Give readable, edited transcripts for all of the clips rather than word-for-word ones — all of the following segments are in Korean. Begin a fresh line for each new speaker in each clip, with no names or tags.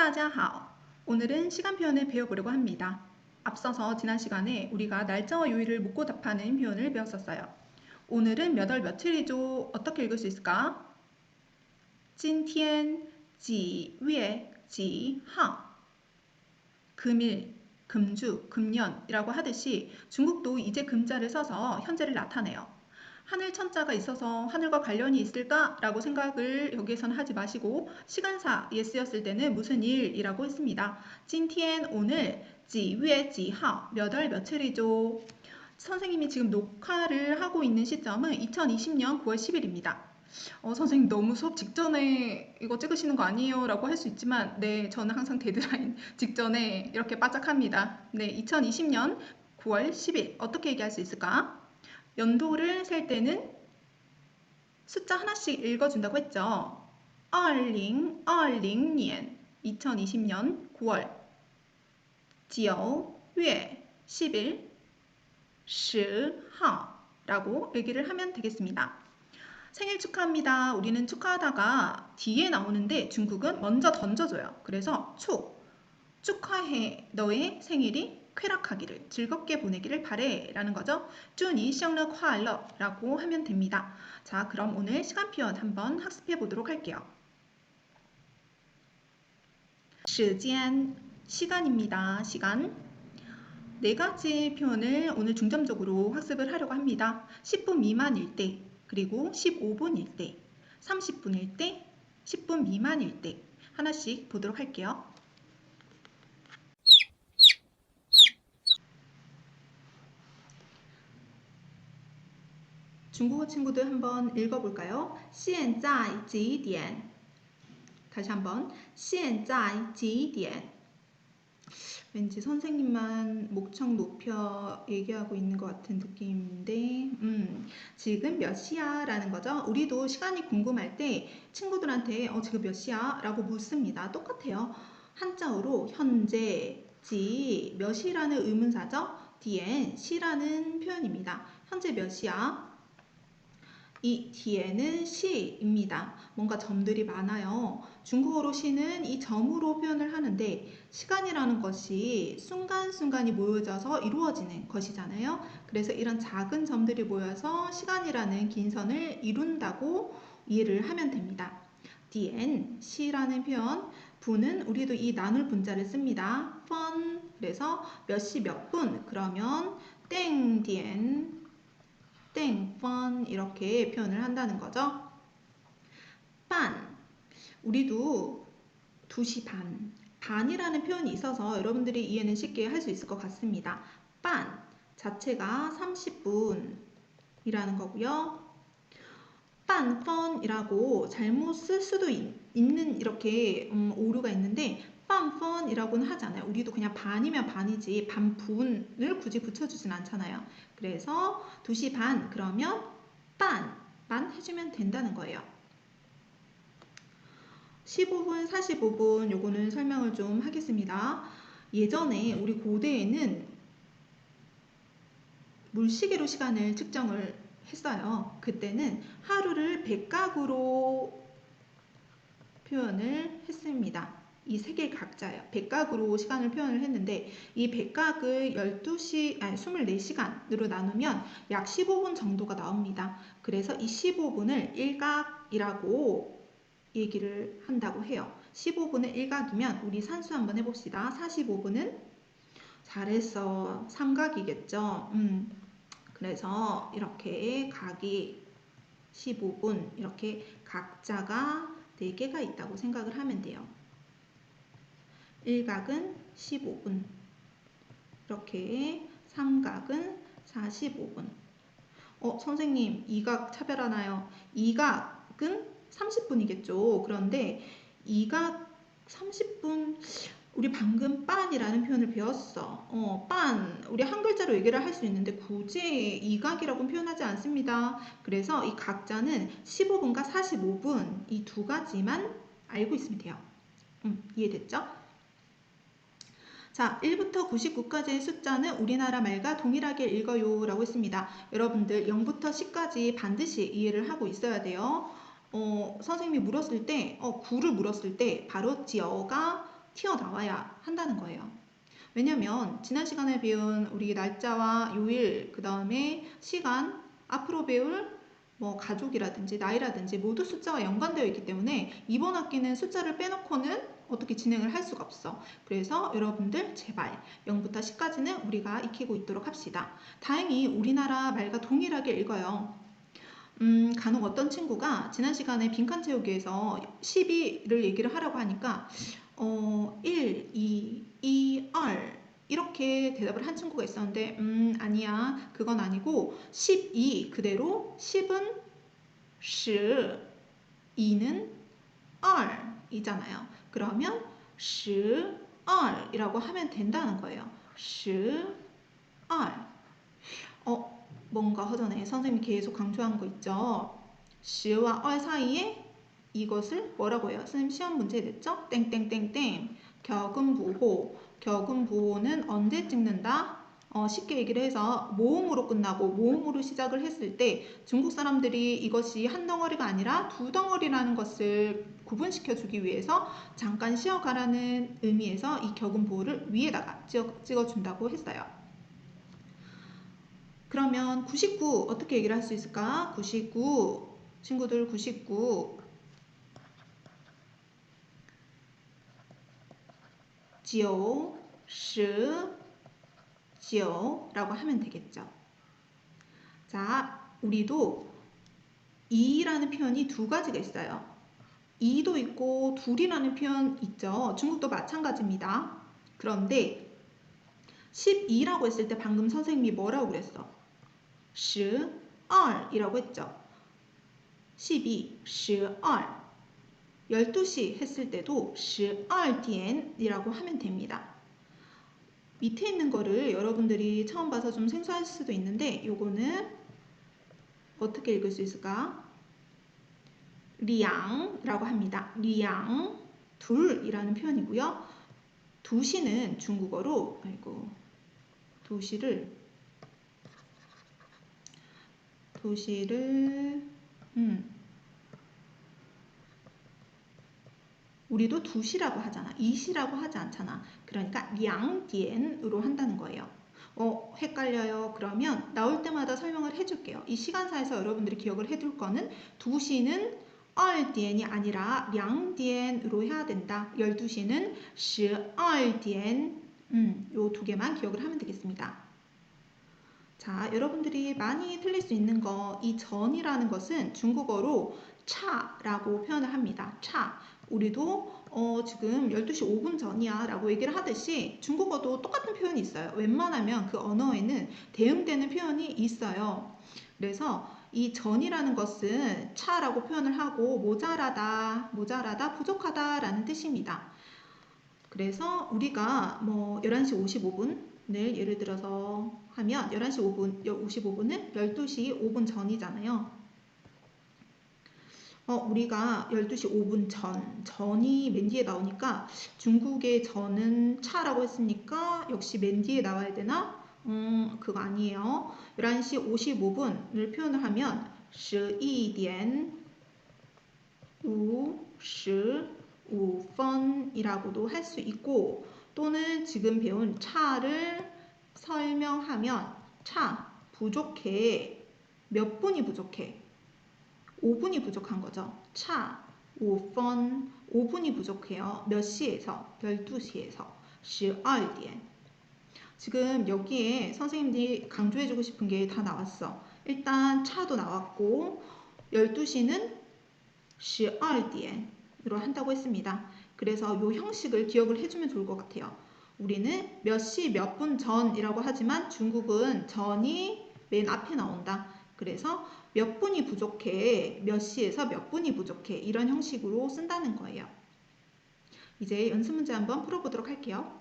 大家好. 오늘은 시간 표현을 배워보려고 합니다. 앞서서 지난 시간에 우리가 날짜와 요일을 묻고 답하는 표현을 배웠었어요. 오늘은 몇 월 며칠이죠? 어떻게 읽을 수 있을까? 今天几月几号? 금일, 금주, 금년이라고 하듯이 중국도 이제 금자를 써서 현재를 나타내요. 하늘 천자가 있어서 하늘과 관련이 있을까라고 생각을 여기에서는 하지 마시고 시간사에 쓰였을 때는 무슨 일이라고 했습니다. 今天 오늘 几月几号 몇 월 며칠이죠. 선생님이 지금 녹화를 하고 있는 시점은 2020년 9월 10일입니다. 선생님 너무 수업 직전에 이거 찍으시는 거 아니에요? 라고 할 수 있지만 네, 저는 항상 데드라인 직전에 이렇게 바짝합니다. 네, 2020년 9월 10일 어떻게 얘기할 수 있을까? 연도를 셀 때는 숫자 하나씩 읽어준다고 했죠. 2020년 2020년 9월 9월 10일 10号라고 얘기를 하면 되겠습니다. 생일 축하합니다. 우리는 축하하다가 뒤에 나오는데 중국은 먼저 던져줘요. 그래서 축하해. 너의 생일이 쾌락하기를, 즐겁게 보내기를 바래 라는 거죠. 祝你生日快乐라고 하면 됩니다. 자, 그럼 오늘 시간 표현 한번 학습해 보도록 할게요. 时间, 시간입니다. 시간. 네 가지 표현을 오늘 중점적으로 학습을 하려고 합니다. 10분 미만일 때, 그리고 15분일 때, 30분일 때, 10분 미만일 때 하나씩 보도록 할게요. 중국어 친구들 한번 읽어볼까요? 现在几点? 다시 한번 现在几点? 왠지 선생님만 목청 높여 얘기하고 있는 것 같은 느낌인데 지금 몇 시야? 라는 거죠. 우리도 시간이 궁금할 때 친구들한테 지금 몇 시야? 라고 묻습니다. 똑같아요. 한자어로 현재, 지, 몇이라는 의문사죠. 디엔, 시라는 표현입니다. 현재 몇 시야? 이 뒤에는 시입니다. 뭔가 점들이 많아요. 중국어로 시는 이 점으로 표현을 하는데 시간이라는 것이 순간순간이 모여져서 이루어지는 것이잖아요. 그래서 이런 작은 점들이 모여서 시간이라는 긴 선을 이룬다고 이해를 하면 됩니다. 디엔, 시라는 표현, 분은 우리도 이 나눌 분자를 씁니다. 펀, 그래서 몇 시 몇 분, 그러면 땡디엔, 땡펀 이렇게 표현을 한다는 거죠. 반, 우리도 2시 반, 반이라는 표현이 있어서 여러분들이 이해는 쉽게 할 수 있을 것 같습니다. 반 자체가 30분이라는 거고요. 반펀이라고 잘못 쓸 수도 있는 이렇게 오류가 있는데 반펀이라고는 하지 않아요. 우리도 그냥 반이면 반이지 반분을 굳이 붙여주진 않잖아요. 그래서 2시 반 그러면 반 해주면 된다는 거예요. 15분, 45분 요거는 설명을 좀 하겠습니다. 예전에 우리 고대에는 물시계로 시간을 측정을 했어요. 그때는 하루를 백각으로 표현을 했습니다. 이 세 개 각자예요. 백각으로 시간을 표현을 했는데 이 백각을 24시간으로 나누면 약 15분 정도가 나옵니다. 그래서 이 15분을 일각이라고 얘기를 한다고 해요. 15분은 일각이면 우리 산수 한번 해봅시다. 45분은 잘했어. 삼각이겠죠. 그래서 이렇게 각이 15분 이렇게 각자가 4개가 있다고 생각을 하면 돼요. 일각은 15분 이렇게 삼각은 45분. 선생님 이각 차별하나요? 이각은 30분이겠죠. 그런데 이각 30분 우리 방금 빤이라는 표현을 배웠어. 빤 우리 한 글자로 얘기를 할 수 있는데 굳이 이각이라고는 표현하지 않습니다. 그래서 이 각자는 15분과 45분 이 두 가지만 알고 있으면 돼요. 이해됐죠? 자, 1부터 99까지의 숫자는 우리나라 말과 동일하게 읽어요 라고 했습니다. 여러분들 0부터 10까지 반드시 이해를 하고 있어야 돼요. 선생님이 물었을 때 9를 물었을 때 바로 지어가 튀어나와야 한다는 거예요. 왜냐면 지난 시간에 배운 우리 날짜와 요일, 그 다음에 시간, 앞으로 배울 뭐 가족이라든지 나이라든지 모두 숫자와 연관되어 있기 때문에 이번 학기는 숫자를 빼놓고는 어떻게 진행을 할 수가 없어. 그래서 여러분들 제발 0부터 10까지는 우리가 익히고 있도록 합시다. 다행히 우리나라 말과 동일하게 읽어요. 간혹 어떤 친구가 지난 시간에 빈칸 채우기에서 12를 얘기를 하라고 하니까 1, 2, 2R 이렇게 대답을 한 친구가 있었는데 아니야. 그건 아니고 12 그대로 10은 10, 2는 R 이잖아요. 그러면 12 이라고 하면 된다는 거예요. 12R. 뭔가 허전해. 선생님이 계속 강조한 거 있죠. 10와 2 사이에 이것을 뭐라고 해요? 선생님 시험 문제 냈죠? 땡땡땡땡. 격음부호. 격음부호는 언제 찍는다? 쉽게 얘기를 해서 모음으로 끝나고 모음으로 시작을 했을 때 중국 사람들이 이것이 한 덩어리가 아니라 두 덩어리라는 것을 구분시켜 주기 위해서 잠깐 쉬어가라는 의미에서 이 격음부호를 위에다가 찍어준다고 했어요. 그러면 99 어떻게 얘기를 할 수 있을까? 99 친구들 99 9, 10, 9라고 하면 되겠죠. 자, 우리도 2라는 표현이 두 가지가 있어요. 2도 있고 둘이라는 표현 있죠. 중국도 마찬가지입니다. 그런데 12라고 했을 때 방금 선생님이 뭐라고 그랬어? 12이라고 했죠. 12, 12 12시 했을 때도 12点이라고 하면 됩니다. 밑에 있는 거를 여러분들이 처음 봐서 좀 생소할 수도 있는데 요거는 어떻게 읽을 수 있을까? 리앙이라고 합니다. 리앙, 둘이라는 표현이고요. 2시는 중국어로 도시를 우리도 2시라고 하잖아. 2시라고 하지 않잖아. 그러니까 량디엔으로 한다는 거예요. 헷갈려요. 그러면 나올 때마다 설명을 해줄게요. 이 시간사에서 여러분들이 기억을 해둘 거는 2시는 2点이 아니라 량디엔으로 해야 된다. 12시는 12点 요 두 개만 기억을 하면 되겠습니다. 자, 여러분들이 많이 틀릴 수 있는 거, 이 전이라는 것은 중국어로 차라고 표현을 합니다. 차. 우리도 지금 12시 5분 전이야 라고 얘기를 하듯이 중국어도 똑같은 표현이 있어요. 웬만하면 그 언어에는 대응되는 표현이 있어요. 그래서 이 전이라는 것은 차라고 표현을 하고 모자라다, 부족하다 라는 뜻입니다. 그래서 우리가 뭐 11시 55분을 예를 들어서 하면 11시 55분은 12시 5분 전이잖아요. 우리가 12시 5분 전이 맨 뒤에 나오니까 중국의 전은 차라고 했으니까 역시 맨 뒤에 나와야 되나? 그거 아니에요. 11시 55분을 표현을 하면 12点 55分이라고도 할 수 있고 또는 지금 배운 차를 설명하면 차 부족해. 몇 분이 부족해? 5분이 부족한 거죠. 차 5分 5분이 부족해요. 몇 시에서? 12시에서 12点 지금 여기에 선생님들이 강조해주고 싶은 게 다 나왔어. 일단 차도 나왔고 12시는 12点으로 한다고 했습니다. 그래서 이 형식을 기억을 해주면 좋을 것 같아요. 우리는 몇 시 몇 분 전이라고 하지만 중국은 전이 맨 앞에 나온다. 그래서 몇 분이 부족해, 몇 시에서 몇 분이 부족해 이런 형식으로 쓴다는 거예요. 이제 연습 문제 한번 풀어보도록 할게요.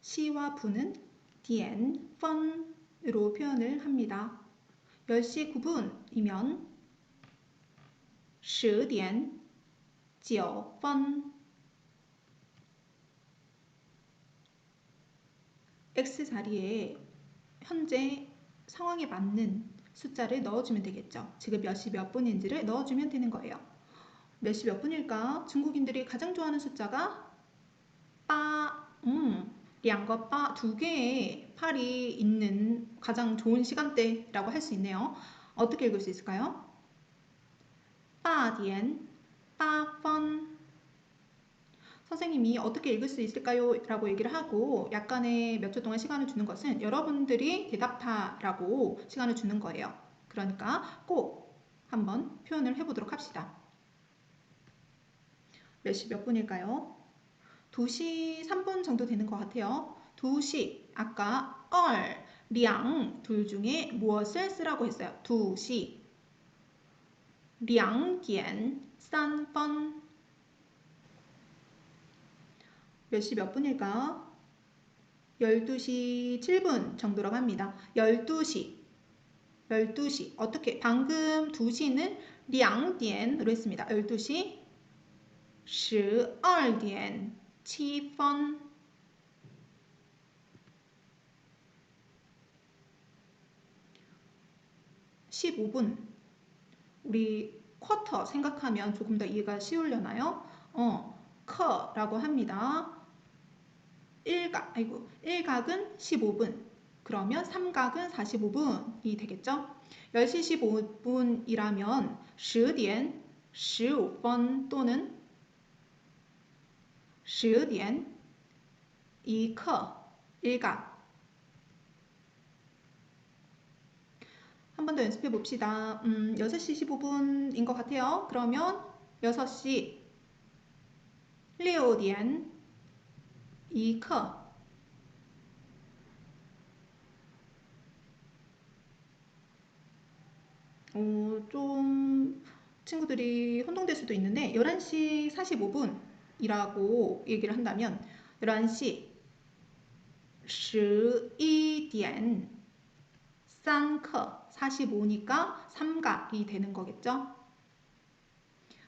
시와 분은 点,分으로 표현을 합니다. 10시 9분이면 10点 9分 X 자리에 현재 상황에 맞는 숫자를 넣어주면 되겠죠. 지금 몇 시 몇 분인지를 넣어주면 되는 거예요. 몇 시 몇 분일까? 중국인들이 가장 좋아하는 숫자가 빠, 2거 빠, 2개의 팔이 있는 가장 좋은 시간대라고 할 수 있네요. 어떻게 읽을 수 있을까요? 8点, 8분. 선생님이 어떻게 읽을 수 있을까요? 라고 얘기를 하고 약간의 몇 초 동안 시간을 주는 것은 여러분들이 대답하라고 시간을 주는 거예요. 그러니까 꼭 한번 표현을 해보도록 합시다. 몇 시 몇 분일까요? 2시 3분 정도 되는 것 같아요. 2시, 아까 얼, 량, 둘 중에 무엇을 쓰라고 했어요? 2시, 2点 3분. 몇 시 몇 분일까? 12시 7분 정도라고 합니다. 12시. 어떻게? 방금 2시는 2点으로 했습니다. 12시 12点 7분. (15분) 우리 쿼터 생각하면 조금 더 이해가 쉬우려나요? 커라고 합니다. 1각은 15분. 그러면 3각은 45분이 되겠죠? 10시 15분이라면 10点 15분 또는 10点 2刻 1각. 한 번 더 연습해 봅시다. 6시 15분인 것 같아요. 그러면 6시 6点 2刻. 좀 친구들이 혼동될 수도 있는데 11시 45분이라고 얘기를 한다면 11시 11点 3刻 45니까 3각이 되는 거겠죠.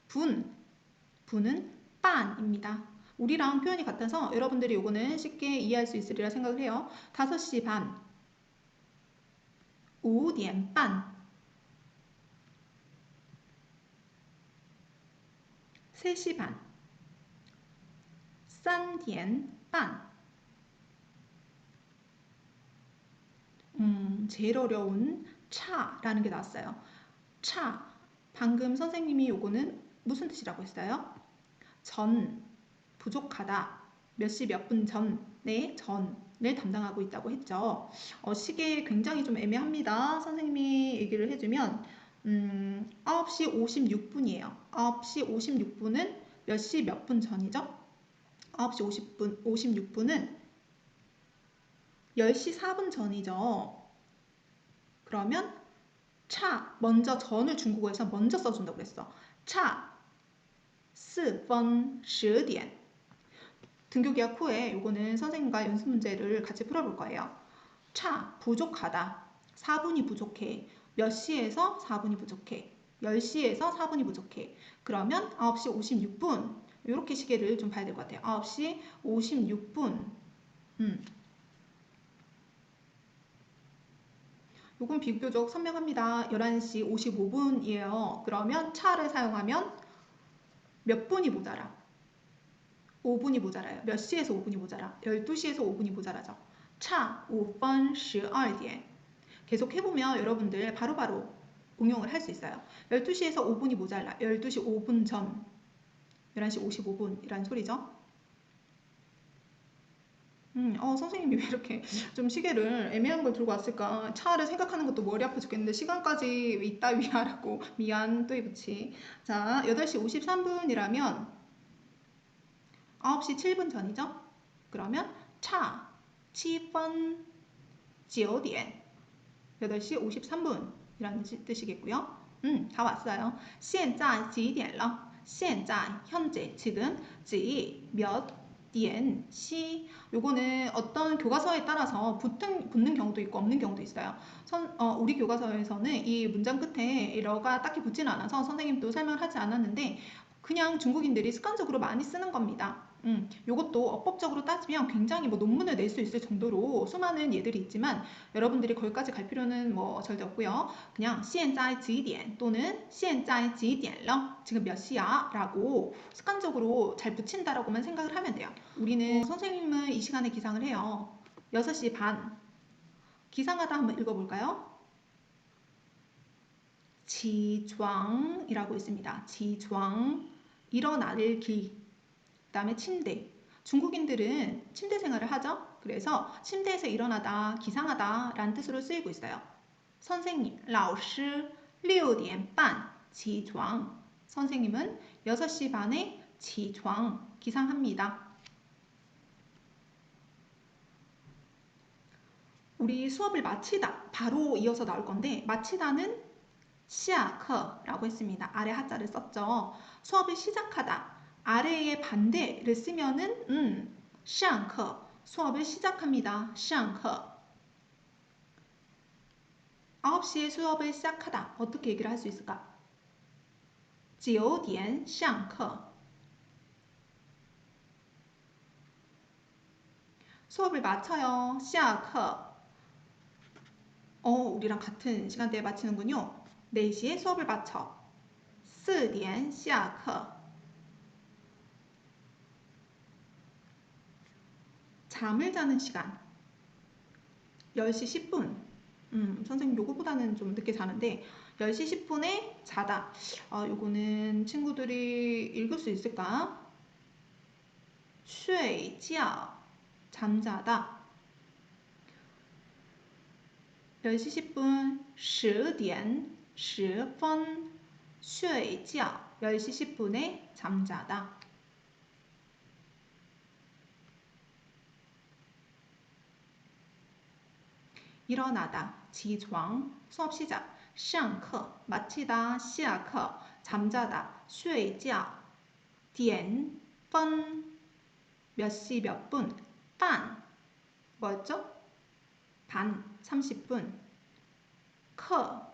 분은 반입니다. 우리랑 표현이 같아서 여러분들이 요거는 쉽게 이해할 수 있으리라 생각을 해요. 5시 반 5点半 3시 반 3点半. 제일 어려운 차라는 게 나왔어요. 차. 방금 선생님이 요거는 무슨 뜻이라고 했어요? 전, 부족하다. 몇 시 몇 분 전에 전을 담당하고 있다고 했죠. 시계 굉장히 좀 애매합니다. 선생님이 얘기를 해주면 9시 56분이에요. 9시 56분은 몇 시 몇 분 전이죠? 9시 56분은 10시 4분 전이죠. 그러면 차, 먼저 전을 중국어에서 먼저 써준다고 그랬어. 차, 4분 10点. 등교기약 후에 요거는 선생님과 연습 문제를 같이 풀어볼 거예요. 차, 부족하다. 4분이 부족해. 몇 시에서 4분이 부족해. 10시에서 4분이 부족해. 그러면 9시 56분. 이렇게 시계를 좀 봐야 될 것 같아요. 9시 56분. 요건 비교적 선명합니다. 11시 55분이에요. 그러면 차를 사용하면 몇 분이 모자라? 5분이 모자라요. 몇 시에서 5분이 모자라? 12시에서 5분이 모자라죠. 차 5분 12点. 계속 해보면 여러분들 바로바로 응용을 할 수 있어요. 12시에서 5분이 모자라. 12시 5분 전. 11시 55분이라는 소리죠. 선생님이 왜 이렇게 좀 시계를 애매한 걸 들고 왔을까? 차를 생각하는 것도 머리 아파 죽겠는데 시간까지 이따위 하라고. 미안, 또이부치. 자, 8시 53분이라면 9시 7분 전이죠? 그러면 차 7분 9点 8시 53분이라는 뜻이겠고요. 다 왔어요. 现在几点了? 现在 현재 지금 몇点 시. 요거는 어떤 교과서에 따라서 붙는 경우도 있고 없는 경우도 있어요. 우리 교과서에서는 이 문장 끝에 러가 딱히 붙지는 않아서 선생님도 설명을 하지 않았는데 그냥 중국인들이 습관적으로 많이 쓰는 겁니다. 요것도 어법적으로 따지면 굉장히 뭐 논문을 낼 수 있을 정도로 수많은 예들이 있지만 여러분들이 거기까지 갈 필요는 뭐 절대 없고요. 그냥 现在几点 또는 现在几点了 지금 몇 시야? 라고 습관적으로 잘 붙인다라고만 생각을 하면 돼요. 우리는 선생님은 이 시간에 기상을 해요. 6시 반. 기상하다 한번 읽어볼까요? 起床이라고 있습니다. 起床 일어날 기. 그 다음에 침대. 중국인들은 침대 생활을 하죠. 그래서 침대에서 일어나다, 기상하다 라는 뜻으로 쓰이고 있어요. 선생님, 老师 6点半起床. 선생님은 6시 반에 起床 기상합니다. 우리 수업을 마치다 바로 이어서 나올 건데 마치다는 下课라고 했습니다. 아래 하자를 썼죠. 수업을 시작하다 아래의 반대를 쓰면은 上课 수업을 시작합니다. 上课 9시에 수업을 시작하다 어떻게 얘기를 할 수 있을까? 9点上课 수업을 마쳐요. 下课 우리랑 같은 시간대에 마치는군요. 4시에 수업을 마쳐. 4点下课 잠을 자는 시간 10시 10분 선생님 요거보다는 좀 늦게 자는데 10시 10분에 자다 요거는 친구들이 읽을 수 있을까? 睡觉 잠자다 10시 10분 10点10分睡觉 10시 10분에 잠자다 일어나다, 起床, 수업 시작, 上课, 마치다, 下课, 잠자다, 睡觉, 点, 분, 몇 시 몇 분, 半, 뭐였죠? 반, 30분, 课,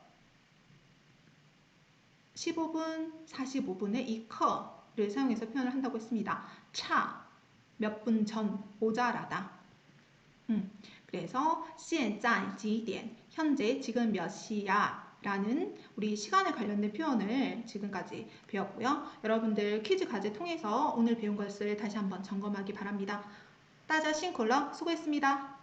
15분, 45분에 이 커를 사용해서 표현을 한다고 했습니다. 차, 몇 분 전, 모자라다. 그래서 现在几点 현재 지금 몇 시야 라는 우리 시간에 관련된 표현을 지금까지 배웠고요. 여러분들 퀴즈 과제 통해서 오늘 배운 것을 다시 한번 점검하기 바랍니다. 大家辛苦了， 수고했습니다.